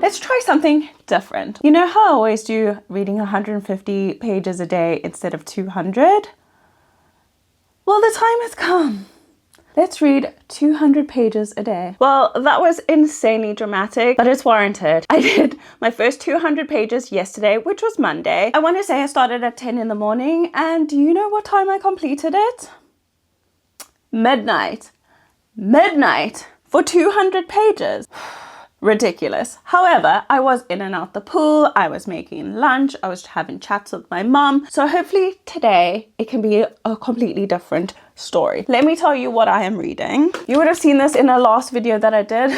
let's try something different. You know how I always do reading 150 pages a day instead of 200? Well, the time has come. Let's read 200 pages a day. Well, that was insanely dramatic, but it's warranted. I did my first 200 pages yesterday, which was Monday. I want to say I started at 10 in the morning, and do you know what time I completed it? Midnight. Midnight for 200 pages. Ridiculous. However, I was in and out the pool, I was making lunch, I was having chats with my mom. So hopefully today it can be a completely different story. Let me tell you what I am reading. You would have seen this in a last video that I did.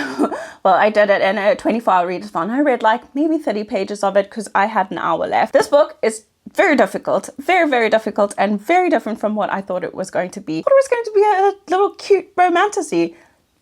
Well, I did it in a 24-hour readathon. I read like maybe 30 pages of it because I had an hour left. This book is very difficult, very difficult, and very different from what I thought it was going to be. I thought it was going to be a little cute romantasy.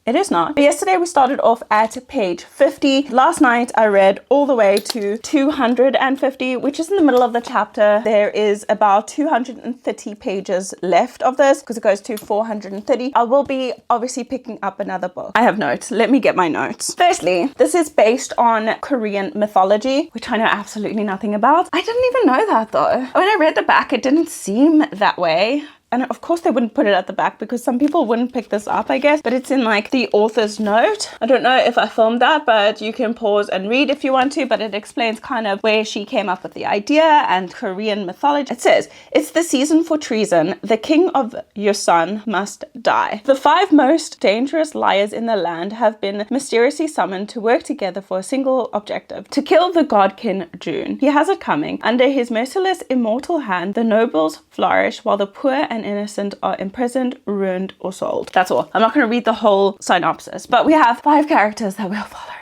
It is not. Yesterday we started off at page 50. Last night I read all the way to 250, which is in the middle of the chapter. There is about 230 pages left of this because it goes to 430. I will be obviously picking up another book. I have notes. Let me get my notes. Firstly, this is based on Korean mythology, which I know absolutely nothing about. I didn't even know that though. When I read the back, it didn't seem that way. And of course they wouldn't put it at the back because some people wouldn't pick this up, I guess. But it's in like the author's note. I don't know if I filmed that, but you can pause and read if you want to. But it explains kind of where she came up with the idea and Korean mythology. It says, it's the season for treason. The king of your son must die. The 5 most dangerous liars in the land have been mysteriously summoned to work together for a single objective. To kill the god King June. He has it coming. Under his merciless immortal hand, the nobles flourish while the poor and innocent are imprisoned, ruined, or sold. That's all. I'm not going to read the whole synopsis, but we have 5 characters that we're following.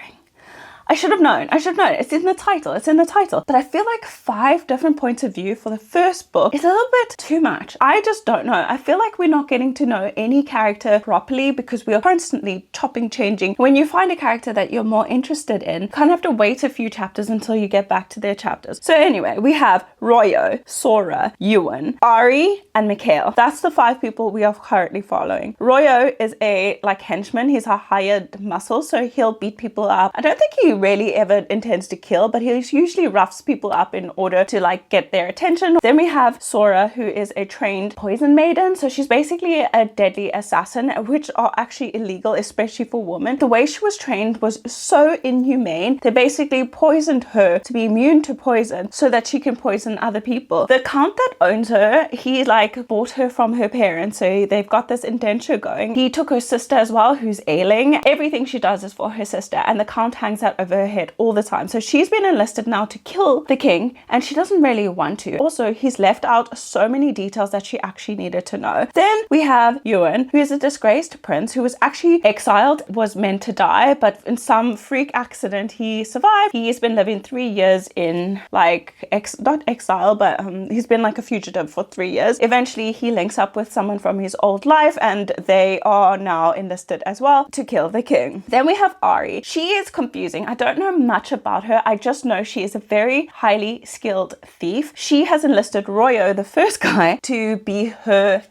I should have known. It's in the title. But I feel like 5 different points of view for the first book is a little bit too much. I just don't know. I feel like we're not getting to know any character properly because we are constantly chopping, changing. When you find a character that you're more interested in, you kind of have to wait a few chapters until you get back to their chapters. So anyway, we have Royo, Sora, Ewan, Ari, and Mikhail. That's the 5 people we are currently following. Royo is a henchman. He's a hired muscle, so he'll beat people up. I don't think he really ever intends to kill, but he usually roughs people up in order to get their attention. Then we have Sora, who is a trained poison maiden. So she's basically a deadly assassin, which are actually illegal, especially for women. The way she was trained was so inhumane. They basically poisoned her to be immune to poison so that she can poison other people. The count that owns her, he bought her from her parents, so they've got this indenture going. He took her sister as well, who's ailing. Everything she does is for her sister, and the count hangs out over her head all the time. So she's been enlisted now to kill the king, and she doesn't really want to. Also, he's left out so many details that she actually needed to know. Then we have Ewan, who is a disgraced prince who was actually exiled, was meant to die, but in some freak accident he survived. He's been living 3 years in not exile, but he's been a fugitive for 3 years. Eventually he links up with someone from his old life, and they are now enlisted as well to kill the king. Then we have Ari. She is confusing. I don't know much about her. I just know she is a very highly skilled thief. She has enlisted Royo, the first guy, to be her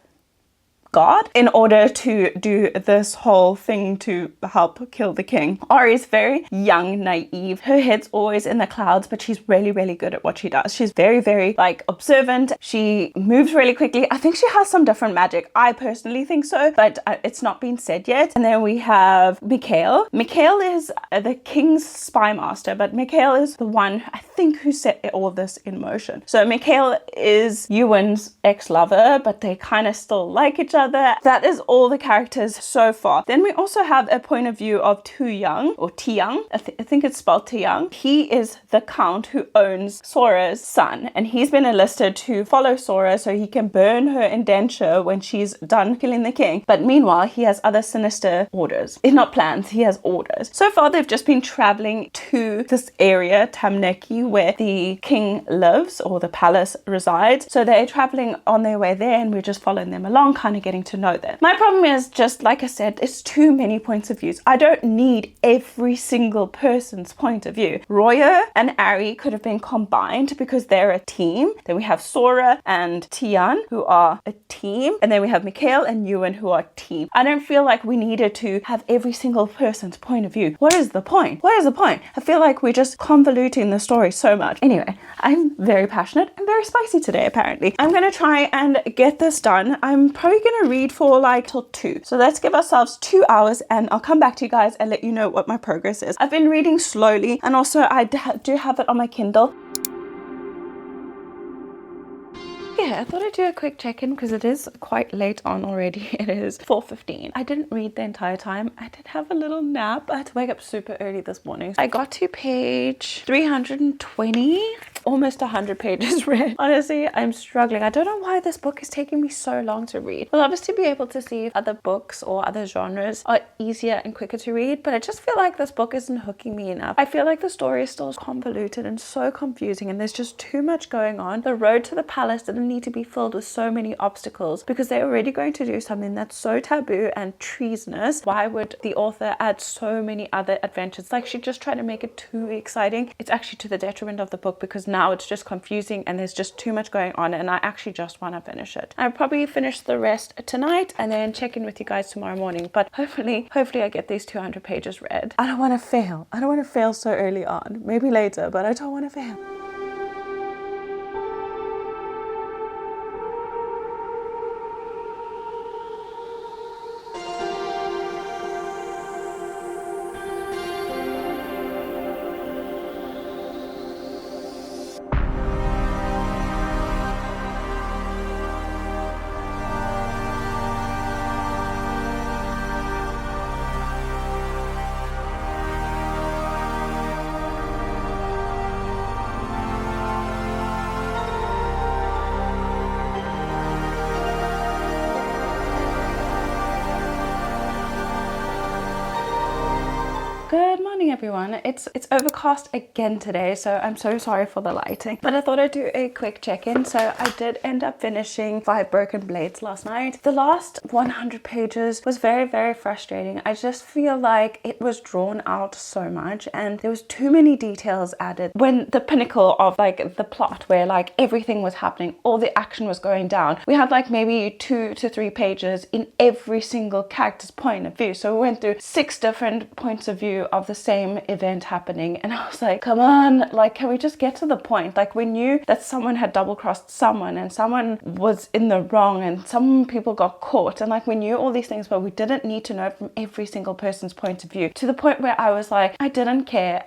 god in order to do this whole thing to help kill the king. Ari is very young, naive. Her head's always in the clouds, but she's really good at what she does. She's very observant. She moves really quickly. I think she has some different magic. I personally think so, but it's not been said yet. And then we have Mikhail. Mikhail is the king's spy master, but Mikhail is the one, I think, who set all this in motion. So Mikhail is Ewan's ex-lover, but they kind of still like each other. That is all the characters so far. Then we also have a point of view of Taeyang, or Taeyang. I think it's spelled Taeyang. He is the count who owns Sora's son, and he's been enlisted to follow Sora so he can burn her indenture when she's done killing the king. But meanwhile, he has other sinister orders. It's not plans, he has orders. So far, they've just been traveling to this area, Tamneki, where the king lives, or the palace resides. So they're traveling on their way there, and we're just following them along, kind of getting getting to know them. My problem is, just like I said, it's too many points of views. I don't need every single person's point of view. Roya and Ari could have been combined because they're a team. Then we have Sora and Tian, who are a team. And then we have Mikhail and Ewan, who are a team. I don't feel like we needed to have every single person's point of view. What is the point? What is the point? I feel like we're just convoluting the story so much. Anyway, I'm very passionate and very spicy today, apparently. I'm going to try and get this done. I'm probably going to read for like till 2. So let's give ourselves 2 hours and I'll come back to you guys and let you know what my progress is. I've been reading slowly, and also I do have it on my Kindle. Yeah, I thought I'd do a quick check-in because it is quite late on already. It is 4:15. I didn't read the entire time. I did have a little nap. I had to wake up super early this morning. I got to page 320. Almost 100 pages read. Honestly, I'm struggling. I don't know why this book is taking me so long to read. We'll obviously be able to see if other books or other genres are easier and quicker to read, but I just feel like this book isn't hooking me enough. I feel like the story is still convoluted and so confusing, and there's just too much going on. The road to the palace didn't need to be filled with so many obstacles because they're already going to do something that's so taboo and treasonous. Why would the author add so many other adventures? Like, she just tried to make it too exciting. It's actually to the detriment of the book because now it's just confusing and there's just too much going on, and I actually just want to finish it. I'll probably finish the rest tonight and then check in with you guys tomorrow morning, but hopefully I get these 200 pages read. I don't want to fail. I don't want to fail so early on. Maybe later, but I don't want to fail. Good morning, everyone. It's overcast again today, so I'm so sorry for the lighting, but I thought I'd do a quick check-in. So I did end up finishing 5 Broken Blades last night. The last 100 pages was very, very frustrating. I just feel like it was drawn out so much and there was too many details added. When the pinnacle of like the plot, where like everything was happening, all the action was going down, we had like maybe 2 to 3 pages in every single character's point of view. So we went through 6 different points of view of the same event happening, and I was like, come on, like, can we just get to the point? Like, we knew that someone had double-crossed someone and someone was in the wrong and some people got caught, and like we knew all these things, but we didn't need to know it from every single person's point of view, to the point where I was like, I didn't care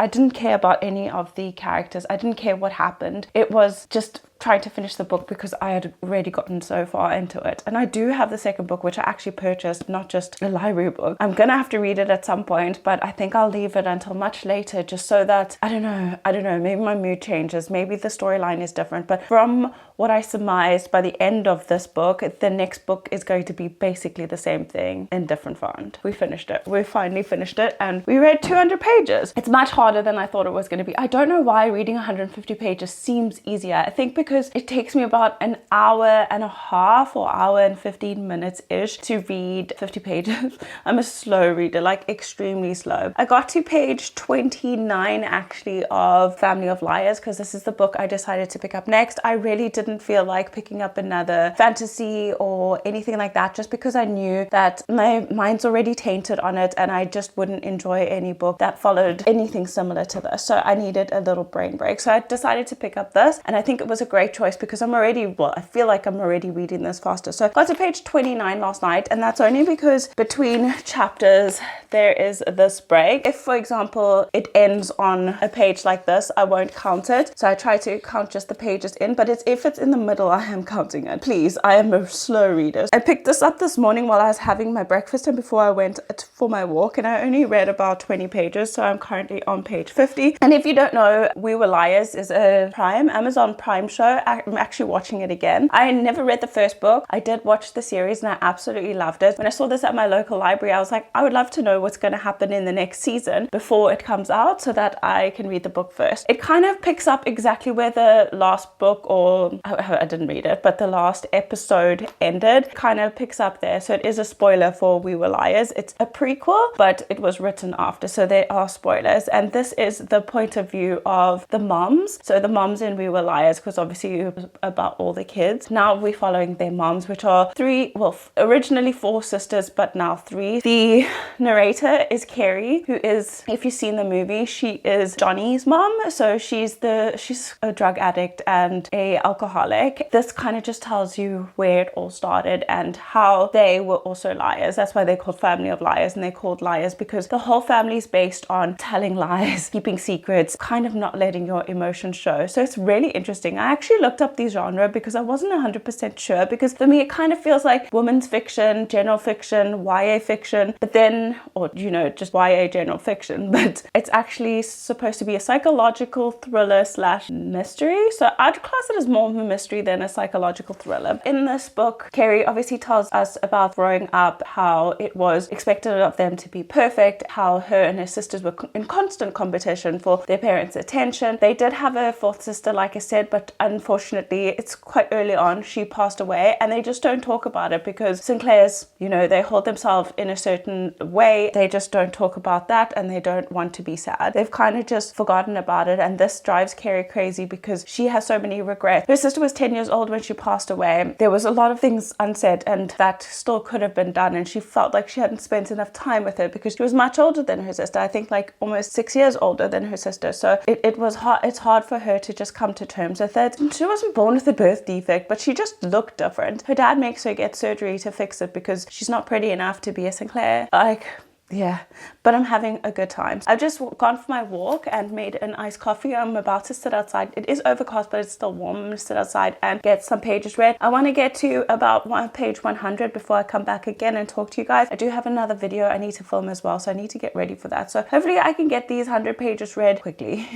about any of the characters. I didn't care what happened. It was just trying to finish the book because I had already gotten so far into it. And I do have the second book, which I actually purchased, not just a library book. I'm gonna have to read it at some point, but I think I'll leave it until much later, just so that, I don't know, maybe my mood changes, maybe the storyline is different. But from what I surmised, by the end of this book, the next book is going to be basically the same thing in different font. We finished it. We finally finished it, and we read 200 pages. It's much harder than I thought it was going to be. I don't know why reading 150 pages seems easier. I think because it takes me about an hour and a half or hour and 15 minutes ish to read 50 pages. I'm a slow reader, like extremely slow. I got to page 29 actually of Family of Liars, because this is the book I decided to pick up next. I really didn't feel like picking up another fantasy or anything like that, just because I knew that my mind's already tainted on it and I just wouldn't enjoy any book that followed anything similar to this. So I needed a little brain break. So I decided to pick up this, and I think it was a great choice because I feel like I'm already reading this faster. So I got to page 29 last night, and that's only because between chapters there is this break. If, for example, it ends on a page like this, I won't count it. So I try to count just the pages in, but if it's in the middle, I am counting it. Please, I am a slow reader. I picked this up this morning while I was having my breakfast and before I went for my walk, and I only read about 20 pages, so I'm currently on page 50. And if you don't know, We Were Liars is a Amazon Prime show. I'm actually watching it again. I never read the first book. I did watch the series and I absolutely loved it. When I saw this at my local library, I was like, I would love to know what's going to happen in the next season before it comes out so that I can read the book first. It kind of picks up exactly where the last book, or I didn't read it, but the last episode ended, kind of picks up there. So it is a spoiler for We Were Liars. It's a prequel, but it was written after, so there are spoilers. And this is the point of view of the moms. So the moms in We Were Liars, because obviously it was about all the kids. Now we're following their moms, which are three, well, originally four sisters, but now three. The narrator is Carrie, who is, if you've seen the movie, she is Johnny's mom. So she's a drug addict and a alcoholic. This kind of just tells you where it all started and how they were also liars. That's why they're called Family of Liars, and they're called liars because the whole family is based on telling lies, keeping secrets, kind of not letting your emotions show. So it's really interesting. I actually looked up the genre because I wasn't 100% sure, because for me it kind of feels like women's fiction, general fiction, YA fiction, but then, or you know, just YA general fiction, but it's actually supposed to be a psychological thriller / mystery. So I'd class it as more of a mystery than a psychological thriller. In this book, Carrie obviously tells us about growing up, how it was expected of them to be perfect, how her and her sisters were in constant competition for their parents' attention. They did have a fourth sister, like I said, but unfortunately it's quite early on, she passed away, and they just don't talk about it because Sinclairs, you know, they hold themselves in a certain way. They just don't talk about that, and they don't want to be sad. They've kind of just forgotten about it, and this drives Carrie crazy because she has so many regrets. Her sister was 10 years old when she passed away. There was a lot of things unsaid, and that still could have been done, and she felt like she hadn't spent enough time with her because she was much older than her sister. I think like almost 6 years older than her sister. So it was hard. It's hard for her to just come to terms with it. She wasn't born with a birth defect, but she just looked different. Her dad makes her get surgery to fix it because she's not pretty enough to be a Sinclair. Like, yeah, but I'm having a good time. I've just gone for my walk and made an iced coffee. I'm about to sit outside. It is overcast, but it's still warm. I'm gonna sit outside and get some pages read. I want to get to about page 100 before I come back again and talk to you guys. I do have another video I need to film as well, so I need to get ready for that. So hopefully I can get these 100 pages read quickly.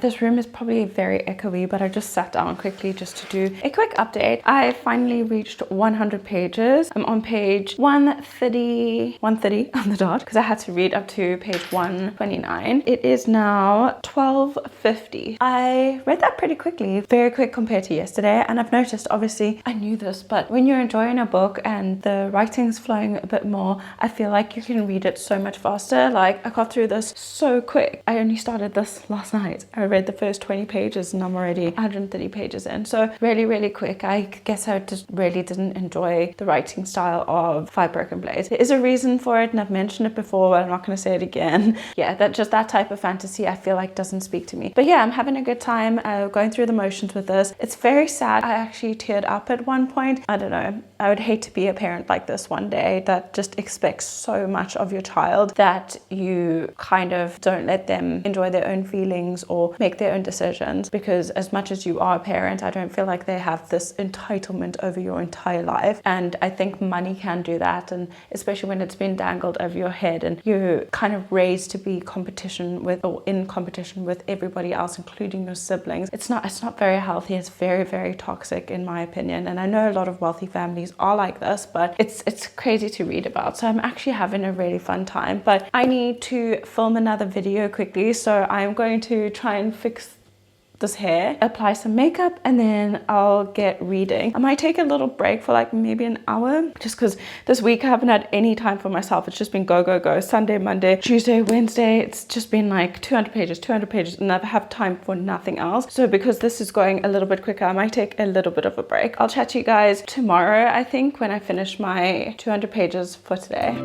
This room is probably very echoey, but I just sat down quickly just to do a quick update. I finally reached 100 pages. I'm on page 130 on the dot because I had to read up to page 129. It is now 12:50. I read that pretty quickly, very quick compared to yesterday, and I've noticed, obviously I knew this, but when you're enjoying a book and the writing's flowing a bit more, I feel like you can read it so much faster. Like I got through this so quick. I only started this last night. I read the first 20 pages and I'm already 130 pages in. So really quick. I guess I just really didn't enjoy the writing style of Five Broken Blades. There is a reason for it, and I've mentioned it before, but I'm not going to say it again. Yeah, that type of fantasy I feel like doesn't speak to me. But yeah, I'm having a good time going through the motions with this. It's very sad. I actually teared up at one point. I don't know. I would hate to be a parent like this one day that just expects so much of your child that you kind of don't let them enjoy their own feelings or make their own decisions, because as much as you are a parent, I don't feel like they have this entitlement over your entire life. And I think money can do that, and especially when it's been dangled over your head and you're kind of raised to be in competition with everybody else, including your siblings. It's not very healthy. It's very toxic in my opinion. And I know a lot of wealthy families are like this, but it's crazy to read about. So I'm actually having a really fun time. But I need to film another video quickly, so I'm going to try and fix this hair, apply some makeup, and then I'll get reading. I might take a little break for like maybe an hour, just because this week I haven't had any time for myself. It's just been go. Sunday, Monday, Tuesday, Wednesday. It's just been like 200 pages, and I have time for nothing else. So because this is going a little bit quicker, I might take a little bit of a break. I'll chat to you guys tomorrow, I think, when I finish my 200 pages for today.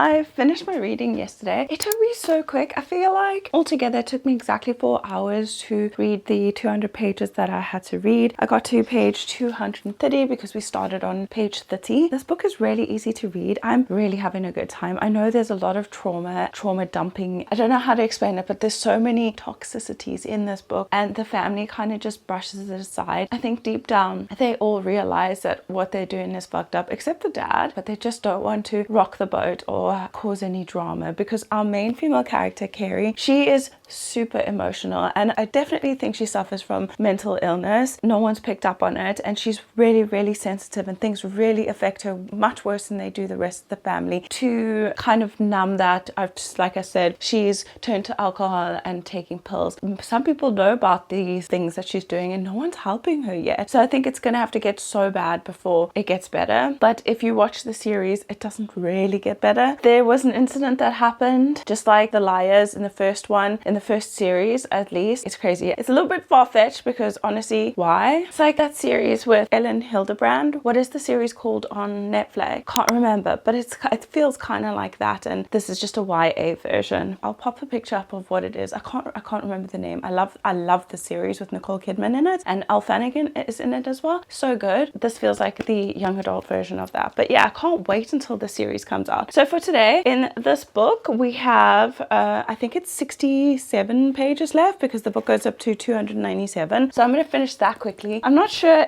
I finished my reading yesterday. It took me so quick. I feel like altogether it took me exactly 4 hours to read the 200 pages that I had to read. I got to page 230 because we started on page 30. This book is really easy to read. I'm really having a good time. I know there's a lot of trauma dumping. I don't know how to explain it, but there's so many toxicities in this book, and the family kind of just brushes it aside. I think deep down they all realize that what they're doing is fucked up, except the dad, but they just don't want to rock the boat or cause any drama, because our main female character, Carrie, she is super emotional, and I definitely think she suffers from mental illness. No one's picked up on it, and she's really sensitive, and things really affect her much worse than they do the rest of the family. To kind of numb that, just like I said, she's turned to alcohol and taking pills. Some people know about these things that she's doing, and no one's helping her yet. So I think it's gonna have to get so bad before it gets better. But if you watch the series, it doesn't really get better. There was an incident that happened, just like the liars in the first one, in the first series at least. It's crazy. It's a little bit far-fetched, because honestly, why? It's like that series with Ellen Hildebrand. What is the series called on Netflix? Can't remember, but it feels kind of like that, and this is just a YA version. I'll pop a picture up of what it is. I can't remember the name. I love the series with Nicole Kidman in it, and Elle Flanagan is in it as well. So good. This feels like the young adult version of that. But yeah, I can't wait until the series comes out. So for today, in this book, we have I think it's 67 pages left, because the book goes up to 297. So I'm going to finish that quickly. I'm not sure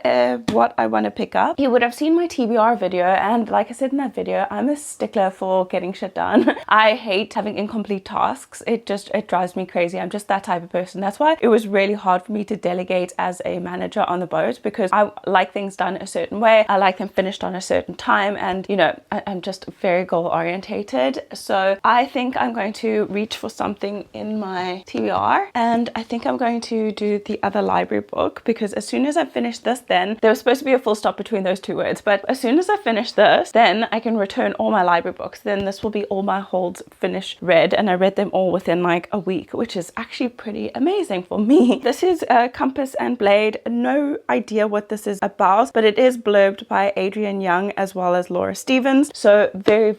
what I want to pick up. You would have seen my TBR video, and like I said in that video, I'm a stickler for getting shit done. I hate having incomplete tasks. It drives me crazy. I'm just that type of person. That's why it was really hard for me to delegate as a manager on the boat, because I like things done a certain way. I like them finished on a certain time, and you know, I'm just very goal orientated. So I think I'm going to reach for something in my TBR, and I think I'm going to do the other library book, because as soon as I finish this, then there was supposed to be a full stop between those two words, but as soon as I finish this, then I can return all my library books. Then this will be all my holds finished read, and I read them all within like a week, which is actually pretty amazing for me. This is Compass and Blade. No idea what this is about, but it is blurbed by Adrian Young as well as Laura Stevens, so very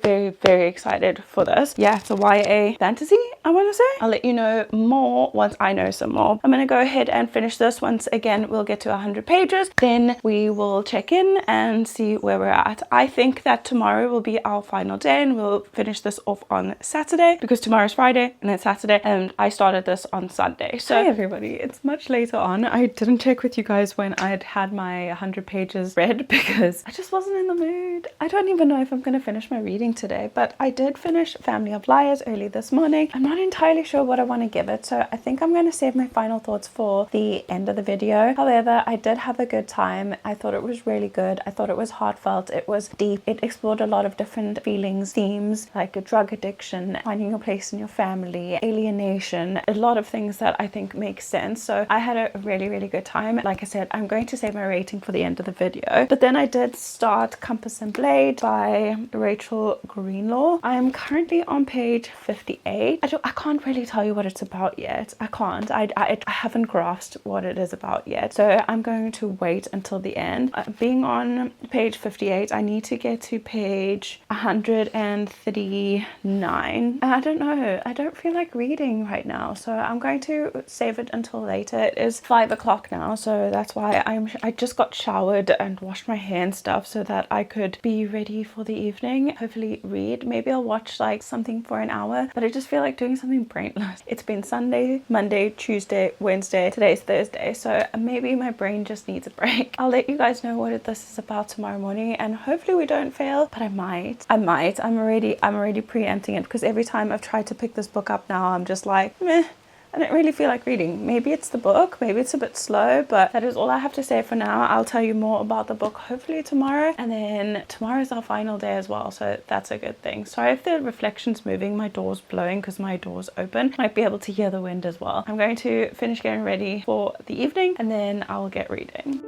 excited for this. Yeah, it's a YA fantasy, I want to say. I'll let you know more once I know some more. I'm gonna go ahead and finish this. Once again, we'll get to 100 pages, then we will check in and see where we're at. I think that tomorrow will be our final day, and we'll finish this off on Saturday, because tomorrow's Friday and then Saturday, and I started this on Sunday. So hey everybody, it's much later on. I didn't check with you guys when I'd had my 100 pages read, because I just wasn't in the mood. I don't even know if I'm gonna finish my reading today, but I did finish Family of Liars early this morning. I'm not entirely sure what I want to give it, so I think I'm going to save my final thoughts for the end of the video. However, I did have a good time. I thought it was really good. I thought it was heartfelt. It was deep. It explored a lot of different feelings, themes like a drug addiction, finding your place in your family, alienation, a lot of things that I think make sense. So I had a really good time. Like I said, I'm going to save my rating for the end of the video, but then I did start Compass and Blade by Rachel Greenlaw. I am currently on page 58. I can't really tell you what it's about yet. I can't. I haven't grasped what it is about yet, so I'm going to wait until the end. Being on page 58, I need to get to page 139. I don't know. I don't feel like reading right now, so I'm going to save it until later. It is 5 o'clock now, so that's why I just got showered and washed my hair and stuff so that I could be ready for the evening. Hopefully read. Maybe I'll watch like something for an hour, but I just feel like doing something brainless. It's been Sunday, Monday, Tuesday, Wednesday, today's Thursday, so maybe my brain just needs a break. I'll let you guys know what this is about tomorrow morning, and hopefully we don't fail, but I might. I'm already preempting it, because every time I've tried to pick this book up now, I'm just like, meh, I don't really feel like reading. Maybe it's the book, maybe it's a bit slow, but that is all I have to say for now. I'll tell you more about the book hopefully tomorrow, and then tomorrow is our final day as well, so that's a good thing. Sorry if the reflection's moving, my door's blowing because my door's open. Might be able to hear the wind as well. I'm going to finish getting ready for the evening, and then I'll get reading.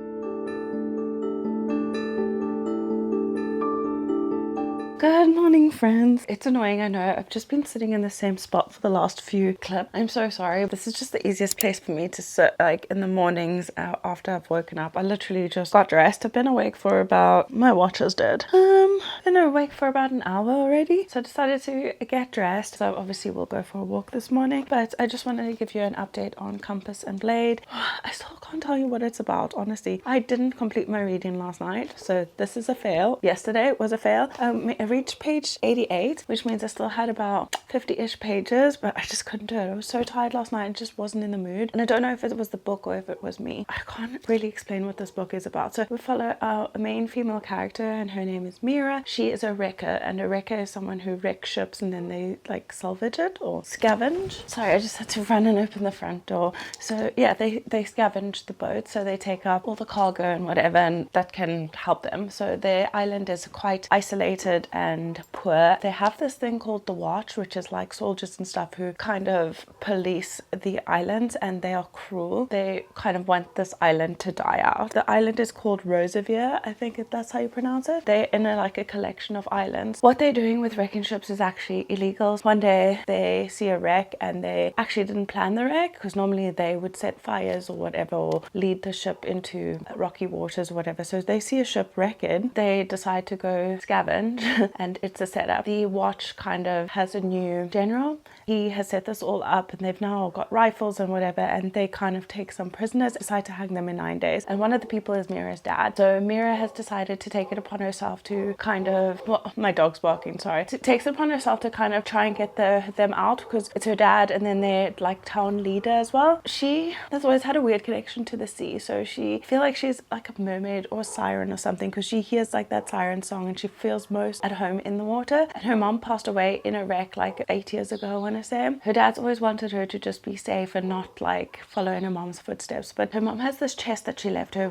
Good morning, friends. It's annoying, I know. I've just been sitting in the same spot for the last few clips. I'm so sorry. This is just the easiest place for me to sit, like in the mornings after I've woken up. I literally just got dressed. I've been awake for about, my watch is dead. Been awake for about an hour already. So I decided to get dressed. So obviously we'll go for a walk this morning. But I just wanted to give you an update on Compass and Blade. I still can't tell you what it's about, honestly. I didn't complete my reading last night, so this is a fail. Yesterday was a fail. I reached page 88, which means I still had about 50-ish pages, but I just couldn't do it. I was so tired last night and just wasn't in the mood. And I don't know if it was the book or if it was me. I can't really explain what this book is about. So we follow our main female character, and her name is Mira. She is a wrecker, and a wrecker is someone who wrecks ships and then they like salvage it or scavenge. Sorry, I just had to run and open the front door. So yeah, they scavenge the boat, so they take up all the cargo and whatever, and that can help them. So their island is quite isolated and poor. They have this thing called the Watch, which is like soldiers and stuff who kind of police the island, and they are cruel. They kind of want this island to die out. The island is called Rosevier, I think that's how you pronounce it. They're in like a collection of islands. What they're doing with wrecking ships is actually illegal. One day they see a wreck, and they actually didn't plan the wreck, because normally they would set fires or whatever, or lead the ship into rocky waters or whatever. So they see a ship wrecking, they decide to go scavenge and it's a setup. The Watch kind of has a new general. He has set this all up, and they've now got rifles and whatever, and they kind of take some prisoners, decide to hang them in 9 days. And one of the people is Mira's dad. So Mira has decided to take it upon herself to kind of, well, my dog's barking, sorry. Takes it upon herself to kind of try and get them out, because it's her dad and then their like town leader as well. She has always had a weird connection to the sea, so she feel like she's like a mermaid or a siren or something, because she hears like that siren song and she feels most at home in the water. And her mom passed away in a wreck like 8 years ago, I want to say. Her dad's always wanted her to just be safe and not like follow in her mom's footsteps, but her mom has this chest that she left her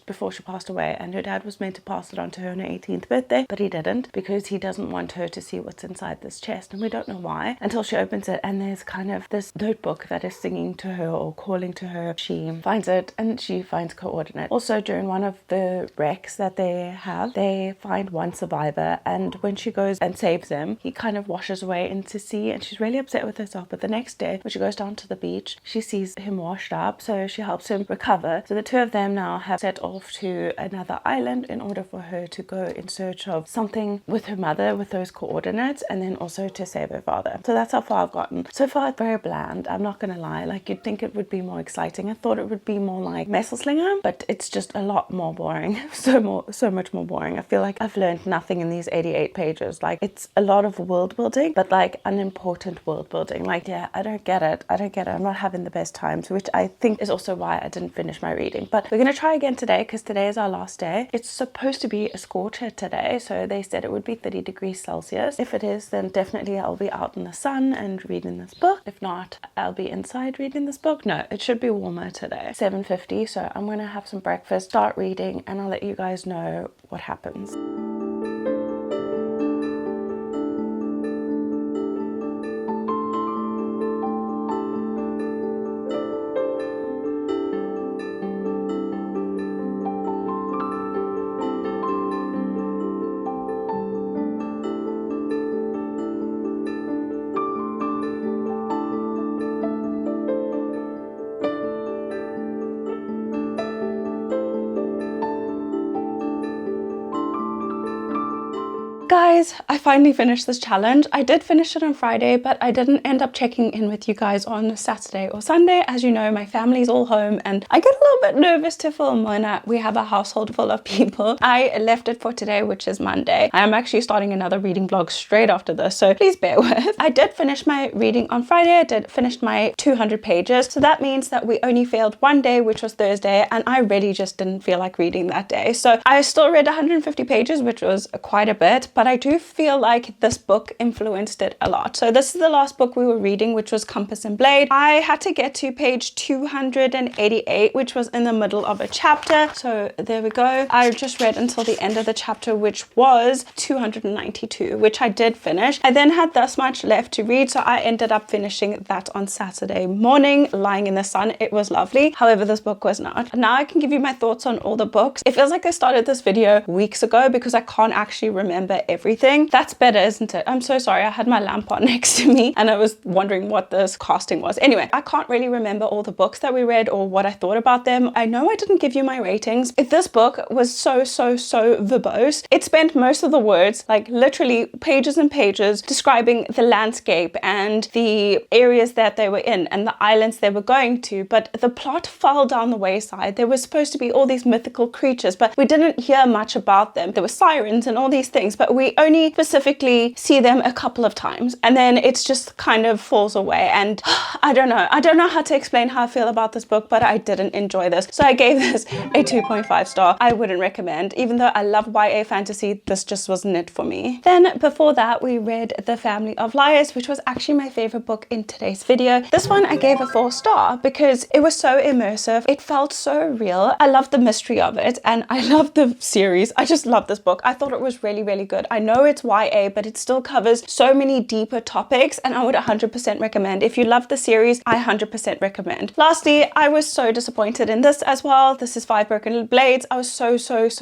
before she passed away, and her dad was meant to pass it on to her on her 18th birthday, but he didn't, because he doesn't want her to see what's inside this chest, and we don't know why until she opens it, and there's kind of this notebook that is singing to her or calling to her. She finds it and she finds coordinates. Also, during one of the wrecks that they have, they find one survivor, and when she goes and saves him, he kind of washes away into sea, and she's really upset with herself. But the next day, when she goes down to the beach, she sees him washed up, so she helps him recover. So the two of them now have set off to another island in order for her to go in search of something with her mother with those coordinates, and then also to save her father. So that's how far I've gotten. So far it's very bland, I'm not gonna lie. Like, you'd think it would be more exciting. I thought it would be more like Messelslinger, but it's just a lot more boring. so much more boring. I feel like I've learned nothing in these 88 pages. Like, it's a lot of world building, but like unimportant world building. Like, yeah, I don't get it. I'm not having the best time, which I think is also why I didn't finish my reading. But we're gonna try again today, because today is our last day. It's supposed to be a scorcher today, so they said it would be 30 degrees Celsius. If it is, then definitely I'll be out in the sun and reading this book. If not, I'll be inside reading this book. No, it should be warmer today. 7:50, so I'm gonna have some breakfast, start reading, and I'll let you guys know what happens. Guys, I finally finished this challenge. I did finish it on Friday, but I didn't end up checking in with you guys on Saturday or Sunday. As you know, my family's all home and I get a little bit nervous to film when we have a household full of people. I left it for today, which is Monday. I am actually starting another reading vlog straight after this, so please bear with. I did finish my reading on Friday. I did finish my 200 pages. So that means that we only failed one day, which was Thursday, and I really just didn't feel like reading that day. So I still read 150 pages, which was quite a bit, but I do feel like this book influenced it a lot. So this is the last book we were reading, which was Compass and Blade. I had to get to page 288, which was in the middle of a chapter. So there we go. I just read until the end of the chapter, which was 292, which I did finish. I then had this much left to read, so I ended up finishing that on Saturday morning, lying in the sun. It was lovely. However, this book was not. Now I can give you my thoughts on all the books. It feels like I started this video weeks ago because I can't actually remember everything. That's better, isn't it? I'm so sorry. I had my lamp on next to me and I was wondering what this casting was. Anyway, I can't really remember all the books that we read or what I thought about them. I know I didn't give you my ratings. This book was so verbose. It spent most of the words, like literally pages and pages, describing the landscape and the areas that they were in and the islands they were going to, but the plot fell down the wayside. There were supposed to be all these mythical creatures, but we didn't hear much about them. There were sirens and all these things, but we only specifically see them a couple of times, and then it's just kind of falls away. And I don't know how to explain how I feel about this book, but I didn't enjoy this, so I gave this a 2.5 star. I wouldn't recommend. Even though I love YA fantasy, this just wasn't it for me. Then before that, we read The Family of Liars, which was actually my favorite book in today's video. This one I gave a 4 star because it was so immersive. It felt so real. I loved the mystery of it and I loved the series. I just love this book. I thought it was really good. I know it's YA, but it still covers so many deeper topics, and I would 100% recommend. If you love the series, I 100% recommend. Lastly, I was so disappointed in this as well. This is 5 Broken Blades. I was so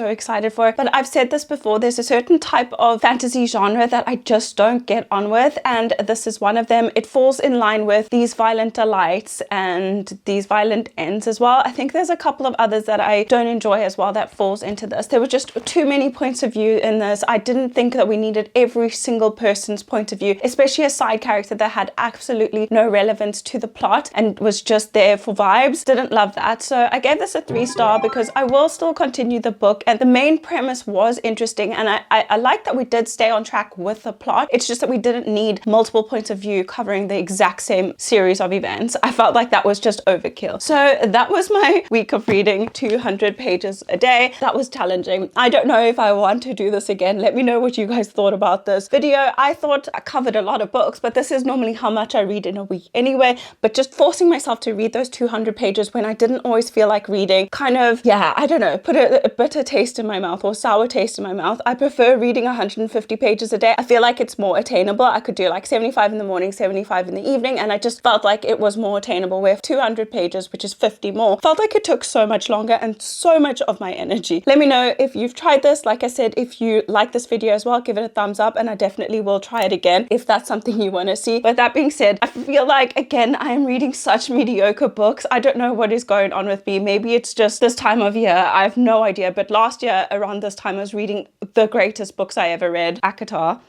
excited for it, but I've said this before, there's a certain type of fantasy genre that I just don't get on with, and this is one of them. It falls in line with these violent delights and these violent ends as well. I think there's a couple of others that I don't enjoy as well that falls into this. There were just too many points of view in this. I didn't think that we needed every single person's point of view, especially a side character that had absolutely no relevance to the plot and was just there for vibes. Didn't love that. So I gave this a 3 star because I will still continue the book, and the main premise was interesting, and I like that we did stay on track with the plot. It's just that we didn't need multiple points of view covering the exact same series of events. I felt like that was just overkill. So that was my week of reading 200 pages a day. That was challenging. I don't know if I want to do this again. Let me know what you guys thought about this video. I thought I covered a lot of books, but this is normally how much I read in a week anyway. But just forcing myself to read those 200 pages when I didn't always feel like reading kind of, yeah, I don't know, put a bitter taste in my mouth or sour taste in my mouth. I prefer reading 150 pages a day. I feel like it's more attainable. I could do like 75 in the morning, 75 in the evening, and I just felt like it was more attainable, where 200 pages, which is 50 more, felt like it took so much longer and so much of my energy. Let me know if you've tried this. Like I said, if you like this video as well, give it a thumbs up, and I definitely will try it again if that's something you want to see. But that being said, I feel like, again, I am reading such mediocre books. I don't know what is going on with me. Maybe it's just this time of year. I have no idea. But last year around this time, I was reading the greatest books I ever read, Akatar.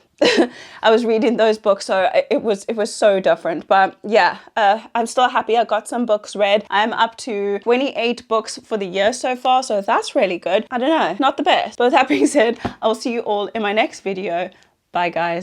I was reading those books, so it was so different. But yeah, I'm still happy I got some books read. I'm up to 28 books for the year so far, so that's really good. I don't know, not the best. But with that being said, I'll see you all in my next video. Bye guys.